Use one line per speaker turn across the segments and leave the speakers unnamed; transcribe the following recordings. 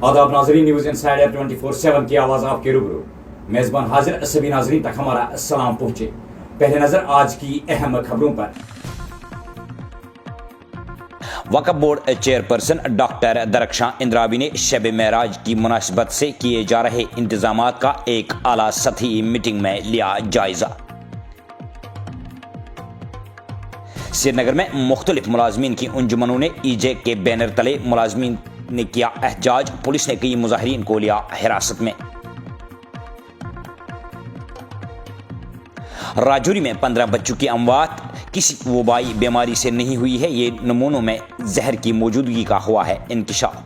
आदाब नाजरीन, news insider 24/7 की आवाज़ आपके रूबरू। मेज़बान हाजिर, सभी नाजरीन तक हमारा सलाम पहुँचे। पहले नज़र आज की अहम खबरों पर।
वक्फ बोर्ड चेयरपर्सन डॉक्टर दरख्शां इंद्राबी ने शब महराज की मुनासिबत से किए जा रहे इंतजामात का एक आला सतही मीटिंग में लिया जायजा। श्रीनगर में मुख्तलिफ मुलाजमीन की अंजुमनों ने ईजे के बैनर तले मुलाजमीन ने किया एहतजाज। पुलिस ने कई मुजाहिरीन को लिया हिरासत में। राजौरी में 15 बच्चों की अमवात किसी वबाई बीमारी से नहीं हुई है, ये नमूनों में जहर की मौजूदगी का हुआ है इंकशाफ।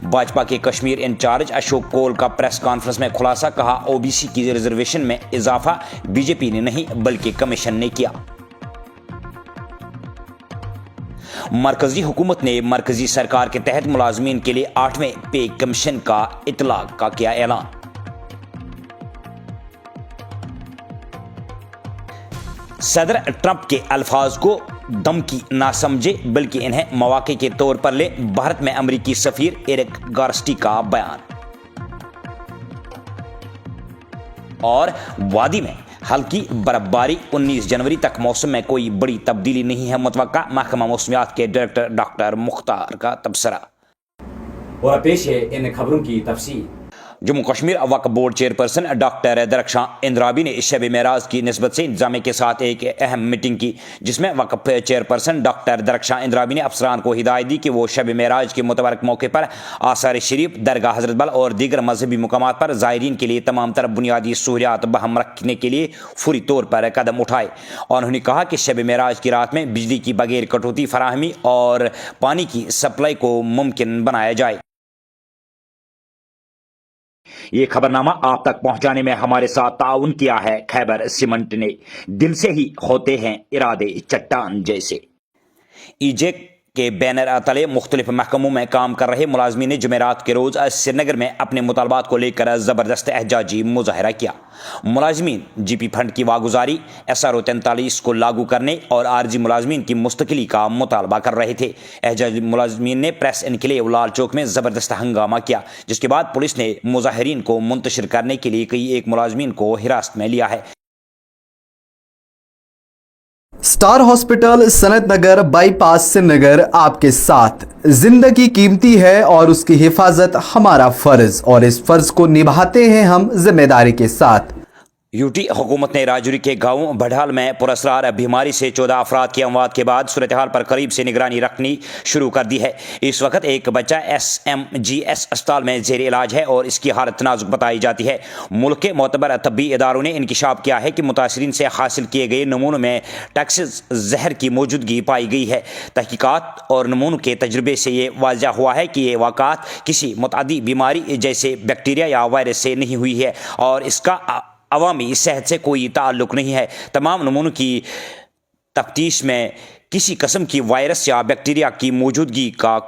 भाजपा के कश्मीर इंचार्ज अशोक कोल का प्रेस कॉन्फ्रेंस में खुलासा, कहा ओबीसी की रिजर्वेशन में इजाफा बीजेपी ने नहीं बल्कि कमीशन ने किया। मरकजी हुकूमत ने मरकजी सरकार के तहत मुलाजमीन के लिए 8वें पे कमीशन का इतलाक का किया ऐलान। सदर ट्रंप के अल्फाज को धमकी ना समझे बल्कि इन्हें मौके के तौर पर ले, भारत में अमेरिकी सफीर एरिक गार्स्टी का बयान। और वादी में हल्की बर्फबारी, 19 जनवरी तक मौसम में कोई बड़ी तब्दीली नहीं है मुतवक्का, महकमा मौसमियात के डायरेक्टर डॉक्टर मुख्तार का तबसरा।
और पेश है इन खबरों की तफसील।
जम्मू कश्मीर वक्फ बोर्ड चेयरपर्सन डॉक्टर दरख्शां इंद्राबी ने शब महराज की निस्बत से इंतजाम के साथ एक अहम मीटिंग की, जिसमें वक्फ चेयरपर्सन डॉक्टर दरख्शां इंद्राबी ने अफसरान को हिदायत दी कि वो शब महराज के मुतबरक मौके पर आसार शरीफ, दरगाह हजरत बल और दीगर मजहबी मुकामात पर ज़ायरीन के लिए तमाम तरह बुनियादी सहूलियात बहम रखने के लिए फौरी तौर पर कदम उठाए। और उन्होंने कहा कि शब महराज की रात में बिजली की बगैर कटौती फराहमी और पानी की सप्लाई को मुमकिन बनाया जाए। ये खबरनामा आप तक पहुंचाने में हमारे साथ ताउन किया है खैबर सीमेंट ने। दिल से ही होते हैं इरादे चट्टान जैसे। ईजे के बैनर तले मुख्तलिफ महकमों में काम कर रहे मुलाजमीन ने जुमेरात के रोज श्रीनगर में अपने मुतालबात को लेकर जबरदस्त एहजाजी मुजाहरा किया। मुलाजमीन जीपी फंड की वागुजारी, SRO 43 को लागू करने और आरजी मुलाजमीन की मुस्तकिली का मुतालबा कर रहे थे। एहजाजी मुलाजमीन ने प्रेस इनक्लेव लाल चौक में जबरदस्त हंगामा किया, जिसके बाद पुलिस ने मुजाहिरीन को मुंतशिर करने के लिए कई एक मुलाजमीन को हिरासत में लिया है।
स्टार हॉस्पिटल सनत नगर बाईपास श्रीनगर आपके साथ। जिंदगी कीमती है और उसकी हिफाजत हमारा फर्ज, और इस फर्ज को निभाते हैं हम जिम्मेदारी के साथ।
यूटी हुकूमत ने राजौरी के गांव बढ़ाल में पुरअसरार बीमारी से 14 अफराद की अमवात के बाद सूरत हाल पर करीब से निगरानी रखनी शुरू कर दी है। इस वक्त एक बच्चा SMGS अस्पताल में जेर इलाज है और इसकी हालत नाजुक बताई जाती है। मुल्क के मोतबर तब्बी इदारों ने इंकिशाफ किया है कि मुतासरीन से हासिल किए गए नमूनों में टैक्सिस जहर की मौजूदगी पाई गई है। तहकीकात और नमूनों के तजुर्बे से ये वाज़ह हुआ है कि ये वाक़ात किसी मुतअद्दी बीमारी जैसे बैक्टीरिया या वायरस से नहीं हुई है और इसका अवामी सेहत से कोई ताल्लुक नहीं है। तमाम नमूनों की तफ्तीश में किसी किस्म की वायरस या बैक्टीरिया की मौजूदगी का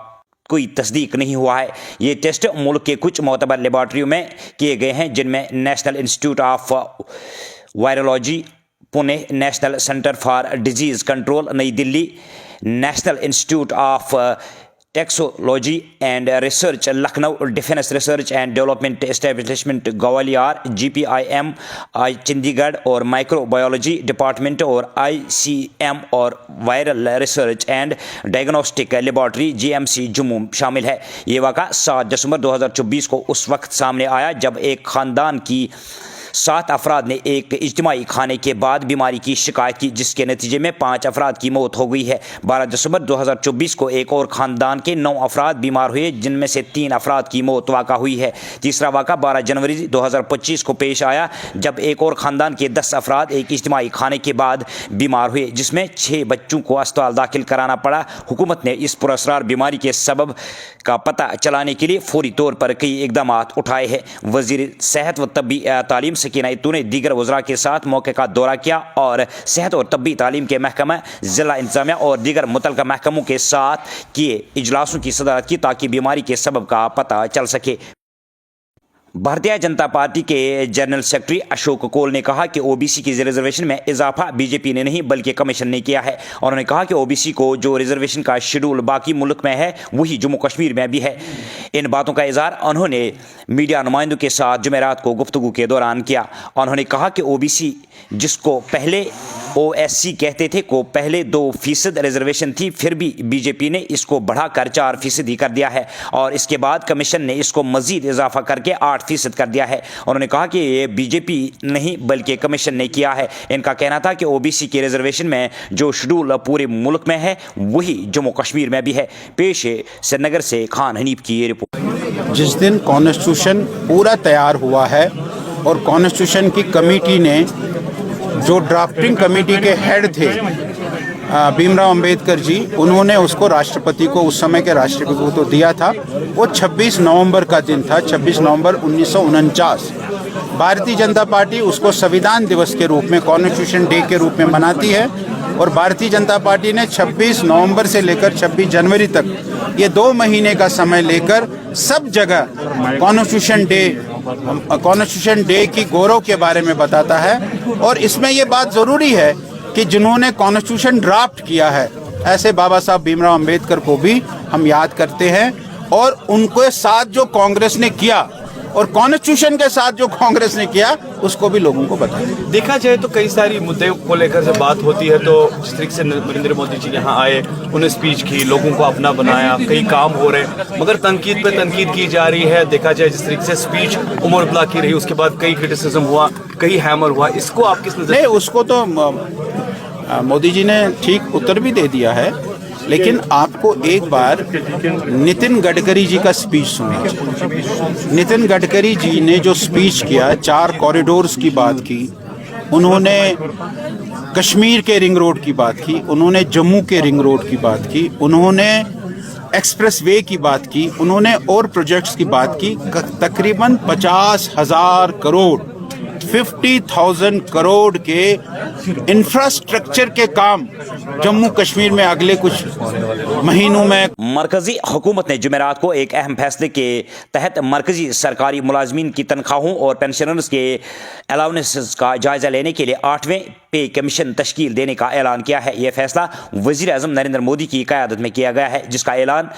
कोई तस्दीक नहीं हुआ है। ये टेस्ट मुल्क के कुछ मोतबर लेबॉर्ट्रियों में किए गए हैं, जिनमें National Institute of Virology Pune, National Centre for Disease Control New Delhi, National Institute of Toxicology and Research Lucknow, Defence Research and Development Establishment Gwalior GPIM Chandigarh और माइक्रोबायोलॉजी डिपार्टमेंट और ICM और viral research and diagnostic laboratory GMC Jammu शामिल है। ये वाक़ा 7 दिसंबर 2024 को उस वक्त सामने आया जब एक ख़ानदान की 7 अफराद ने एक इज्तिमाई खाने के बाद बीमारी की शिकायत की, जिसके नतीजे में 5 अफराद की मौत हो गई है। 12 दिसंबर 2024 को एक और ख़ानदान के 9 अफराद बीमार हुए, जिनमें से 3 अफराद की मौत वाक़ा हुई है। तीसरा वाक़ा 12 जनवरी 2025 को पेश आया जब एक और ख़ानदान के 10 अफराद एक इज्तिमाई खाने के बाद बीमार हुए, जिसमें 6 बच्चों को अस्पताल दाखिल कराना पड़ा। हुकूमत ने इस पुरअसरार बीमारी के सबब का पता चलाने के लिए फौरी तौर पर कई इकदाम उठाए हैं। वज़ीर सेहत व तब्बी तालीम सकीना इत्तू ने दीगर वज़रा के साथ मौके का दौरा किया और सेहत और तब्बी तालीम के महकमा, ज़िला इंतज़ामिया और दीगर मुतल्लिक़ा महकमों के साथ किए इजलासों की सदारत की ताकि बीमारी के सबब का पता चल सके। भारतीय जनता पार्टी के जनरल सेक्रेटरी अशोक कौल ने कहा कि ओबीसी की रिजर्वेशन में इजाफा बीजेपी ने नहीं बल्कि कमीशन ने किया है। उन्होंने कहा कि ओबीसी को जो रिजर्वेशन का शेड्यूल बाकी मुल्क में है वही जम्मू कश्मीर में भी है। इन बातों का इजहार उन्होंने मीडिया नुमाइंदों के साथ जुमेरात को गुफ्तगू के दौरान किया। उन्होंने कहा कि ओबीसी जिसको पहले ओएससी कहते थे को पहले 2% रिजर्वेशन थी, फिर भी बीजेपी ने इसको बढ़ाकर 4% ही कर दिया है और इसके बाद कमीशन ने इसको मजीद इजाफा करके 8% कर दिया है। उन्होंने कहा कि ये बीजेपी नहीं बल्कि कमीशन ने किया है। इनका कहना था कि ओबीसी के रिजर्वेशन में जो शेड्यूल पूरे मुल्क में है वही जम्मू कश्मीर में भी है। पेश है श्रीनगर से खान हनीफ की ये रिपोर्ट।
जिस दिन कॉन्स्टिट्यूशन पूरा तैयार हुआ है और कॉन्स्टिट्यूशन की कमेटी ने जो ड्राफ्टिंग कमेटी के हेड थे भीमराव अंबेडकर जी, उन्होंने उसको राष्ट्रपति को, उस समय के राष्ट्रपति को तो दिया था। वो 26 नवंबर का दिन था, 26 नवंबर 1949। भारतीय जनता पार्टी उसको संविधान दिवस के रूप में, कॉन्स्टिट्यूशन डे के रूप में मनाती है और भारतीय जनता पार्टी ने 26 नवंबर से लेकर 26 जनवरी तक ये 2 महीने का समय लेकर सब जगह कॉन्स्टिट्यूशन डे की गौरव के बारे में बताता है। और इसमें ये बात ज़रूरी है कि जिन्होंने कॉन्स्टिट्यूशन ड्राफ्ट किया है, ऐसे बाबा साहब भीमराव अंबेडकर को भी हम याद करते हैं और उनके साथ जो कांग्रेस ने किया और कॉन्स्टिट्यूशन के साथ जो कांग्रेस ने किया उसको भी लोगों को बताया।
देखा जाए तो कई सारी मुद्दे को लेकर जब बात होती है तो जिस तरीके से नरेंद्र मोदी जी यहाँ आए, उन्हें स्पीच की, लोगों को अपना बनाया, कई काम हो रहे, मगर तनकीद पे तनकीद की जा रही है। देखा जाए जिस तरीके से स्पीच उमर अब्दुल्ला की रही, उसके बाद कई क्रिटिसिज्म हुआ, कई हैमर हुआ, इसको आप किस नजर?
नहीं, उसको तो मोदी जी ने ठीक उत्तर भी दे दिया है, लेकिन आपको एक बार नितिन गडकरी जी का स्पीच सुनना चाहिए। नितिन गडकरी जी ने जो स्पीच किया, 4 कॉरिडोर्स की बात की, उन्होंने कश्मीर के रिंग रोड की बात की, उन्होंने जम्मू के रिंग रोड की बात की, उन्होंने एक्सप्रेस वे की बात की, उन्होंने और प्रोजेक्ट्स की बात की। तकरीबन 50,000 करोड़ 50,000 करोड़ के इंफ्रास्ट्रक्चर के काम जम्मू कश्मीर में अगले कुछ महीनों में।
मरकजी हुकूमत ने जुमेरात को एक अहम फैसले के तहत मरकजी सरकारी मुलाजमीन की तनख्वाहों और पेंशनर्स के अलाउंसेस का जायजा लेने के लिए 8वें पे कमीशन तश्कील देने का ऐलान किया है। यह फैसला वजीर आज़म नरेंद्र मोदी की क़यादत में किया गया है, जिसका ऐलान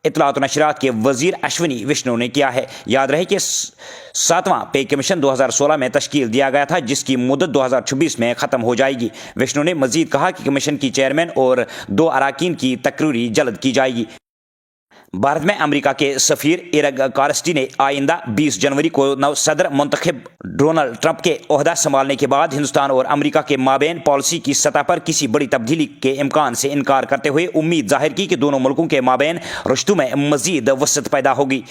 इत्तलात और नशरियात के वजीर अश्विनी विष्णु ने किया है। याद रहे कि 7वां पे कमीशन 2016 में तश्कील दिया गया था, जिसकी मुद्दत 2026 में ख़त्म हो जाएगी। विष्णु ने मजीद कहा कि कमीशन की चेयरमैन और 2 अरकान की तकरीरी जल्द की जाएगी। भारत में अमेरिका के सफ़ीर इरग कार्स्टी ने आइंदा 20 जनवरी को नव सदर मुंतखब डोनाल्ड ट्रंप के ओहदा संभालने के बाद हिंदुस्तान और अमेरिका के माबैन पॉलिसी की सतह पर किसी बड़ी तब्दीली के इम्कान से इनकार करते हुए उम्मीद जाहिर की कि दोनों मुल्कों के माबैन रिश्तों में मजीद वसअत पैदा होगी।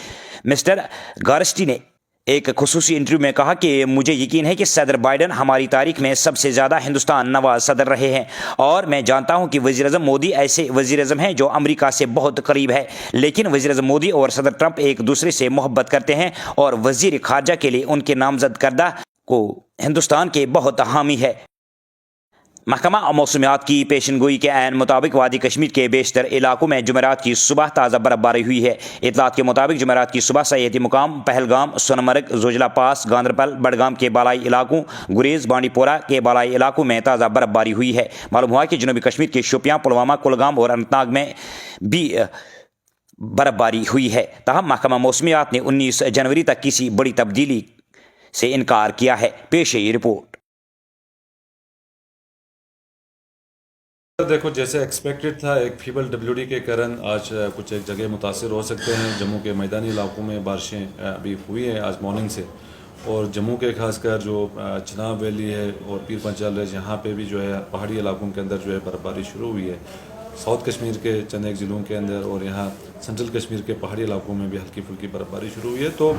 मिस्टर गार्स्टी ने एक खुसूसी इंटरव्यू में कहा कि मुझे यकीन है कि सदर बाइडन हमारी तारीख में सबसे ज़्यादा हिंदुस्तान नवाज सदर रहे हैं और मैं जानता हूं कि वज़ीर आज़म मोदी ऐसे वज़ीर आज़म हैं जो अमेरिका से बहुत करीब है, लेकिन वज़ीर आज़म मोदी और सदर ट्रंप एक दूसरे से मोहब्बत करते हैं और वज़ीर ख़ारजा के लिए उनके नामज़द करदा को हिंदुस्तान के बहुत हामी है। महकमा मौसमियात की पेशनगोई के ऐन मुताबिक वादी कश्मीर के बेशतर इलाकों में जुमेरात की सुबह ताज़ा बर्फबारी हुई है। इतलात के मुताबिक जुमेरात की सुबह सयाहती मुकाम पहलगाम, सोनमर्ग, जोजिला पास, गांदरबल, बडगाम के बालाई इलाकों, गुरेज, बांडीपोरा के बालाई इलाकों में ताज़ा बर्फबारी हुई है। मालूम हुआ कि जनूबी कश्मीर के शोपियां, पुलवामा, कुलगाम और अनंतनाग में भी बर्फबारी हुई है। ताहम महकमा मौसमियात ने 19 जनवरी तक किसी बड़ी तब्दीली से इनकार किया है। पेश है ये रिपोर्ट।
देखो, जैसे एक्सपेक्टेड था, एक फीबल डब्ल्यूडी के कारण आज कुछ एक जगह मुतासर हो सकते हैं। जम्मू के मैदानी इलाकों में बारिशें अभी हुई हैं आज मॉर्निंग से, और जम्मू के खासकर जो चिनाब वैली है और पीर पंचाल है, यहाँ पे भी जो है पहाड़ी इलाकों के अंदर जो है बर्फबारी शुरू हुई है। साउथ कश्मीर के चंद एक ज़िलों के अंदर और यहाँ सेंट्रल कश्मीर के पहाड़ी इलाकों में भी हल्की फुल्की बर्फबारी शुरू हुई है। तो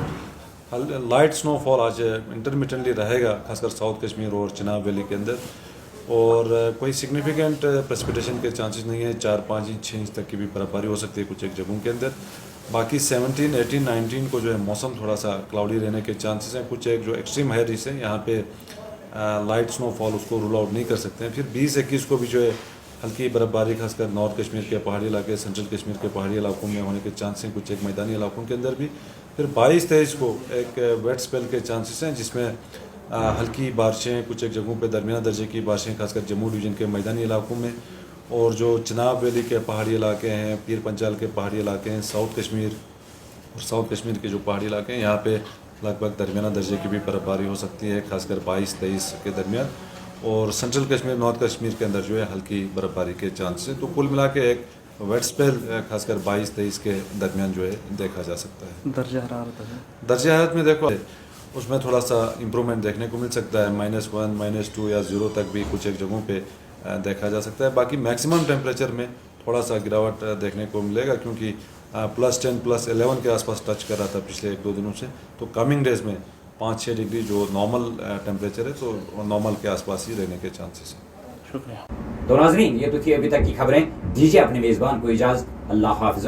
लाइट स्नोफॉल आज इंटरमिटेंटली रहेगा, खासकर साउथ कश्मीर और चिनाब वैली के अंदर, और कोई सिग्निफिकेंट प्रेसिपिटेशन के चांसेस नहीं है। 4-5 इंच 6 इंच तक की भी बर्फबारी हो सकती है कुछ एक जगहों के अंदर। बाकी 17, 18, 19 को जो है मौसम थोड़ा सा क्लाउडी रहने के चांसेस हैं। कुछ एक जो एक्सट्रीम है जिससे यहाँ पे लाइट स्नोफॉल उसको रूल आउट नहीं कर सकते हैं। फिर 20-21 को भी जो है हल्की बर्फ़बारी खासकर नॉर्थ कश्मीर के पहाड़ी इलाके, सेंट्रल कश्मीर के पहाड़ी इलाकों में होने के चांस हैं, कुछ एक मैदानी इलाकों के अंदर भी। फिर 22-23 को एक वेट स्पेल के चांसेस हैं, जिसमें हल्की बारिशें, कुछ एक जगहों पे दरमियाना दर्जे की बारिशें खासकर जम्मू डिवीज़न के मैदानी इलाकों में, और जो चिनाब वैली के पहाड़ी इलाके हैं, पीर पंजाल के पहाड़ी इलाके हैं, साउथ कश्मीर और साउथ कश्मीर के जो पहाड़ी इलाके हैं, यहाँ पे लगभग दरमियाना दर्जे की भी बर्फ़बारी हो सकती है, खासकर 22-23 के दरमियान। और सेंट्रल कश्मीर, नॉर्थ कश्मीर के अंदर जो है हल्की बर्फ़बारी के चांस है। तो कुल मिला के एक वेट स्पेल खासकर 22-23 के दरमियान जो है देखा जा सकता है। दर्जा हरारत में देखो उसमें थोड़ा सा इम्प्रूवमेंट देखने को मिल सकता है, -1, -2 या 0 तक भी कुछ एक जगहों पे देखा जा सकता है। बाकी मैक्सिमम टेम्परेचर में थोड़ा सा गिरावट देखने को मिलेगा, क्योंकि +10, +11 के आसपास टच कर रहा था पिछले 1-2 दिनों से। तो कमिंग डेज में 5-6 डिग्री जो नॉर्मल टेम्परेचर है, तो नॉर्मल के आसपास ही रहने के चांसेस हैं।
शुक्रिया। तो नाज़रीन, ये तो थी अभी तक की खबरें। दीजिए अपने मेज़बान को इजाज़त। अल्लाह हाफ़िज़।